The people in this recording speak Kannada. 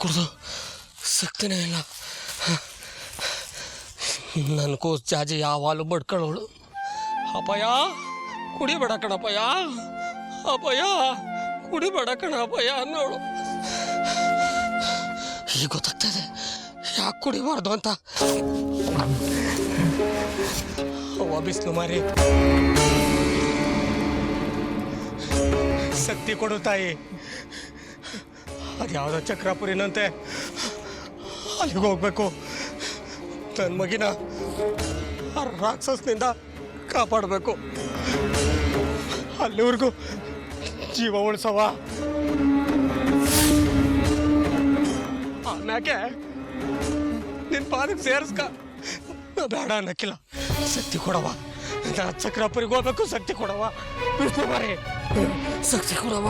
ಕುಡ್ದು ಸಕ್ತಿನೇ ಇಲ್ಲ. ನನಗೂ ಜಾಜಿ ಯಾವಾಗಲೂ ಬಡ್ಕೊಳ್ಳೋಳು. ಅಪ್ಪಯ್ಯ ಕುಡಿಬೇಡ ಕಣಪ್ಪಯ್ಯ, ಅಪ್ಪಯ್ಯ ಕುಡಿಬೇಡ ಕಣ ಅಪ್ಪಯ್ಯ ಅನ್ನೋಳು. ಈಗ ಗೊತ್ತಾಗ್ತದೆ ಯಾಕೆ ಕುಡಿಬಾರ್ದು ಅಂತ. ಅವ್ವ ಬಿಸ್ಲು ಮಾರಿ, ಶಕ್ತಿ ಕೊಡು ತಾಯಿ. ಅದ್ಯಾವುದೋ ಚಕ್ರಾಪುರಿನಂತೆ ಅಲ್ಲಿಗೆ ಹೋಗ್ಬೇಕು. ನನ್ನ ಮಗಿನ ಆ ರಾಕ್ಷಸನಿಂದ ಕಾಪಾಡಬೇಕು. ಅಲ್ಲಿವರೆಗೂ ಜೀವ ಉಳಿಸವ. ಆಮ್ಯಾಕೆ ನಿನ್ನ ಪಾದಕ್ಕೆ ಸೇರಿಸ್ಕ. ಬೇಡ ಅನ್ನಕ್ಕಿಲ್ಲ, ಶಕ್ತಿ ಕೊಡವ. ನಾ ಚಕ್ರಾಪುರಿಗೆ ಹೋಗ್ಬೇಕು, ಶಕ್ತಿ ಕೊಡವ. ಬಿಸ್ಲು ಮಾರಿ, ಶಕ್ತಿ ಕೊಡವ.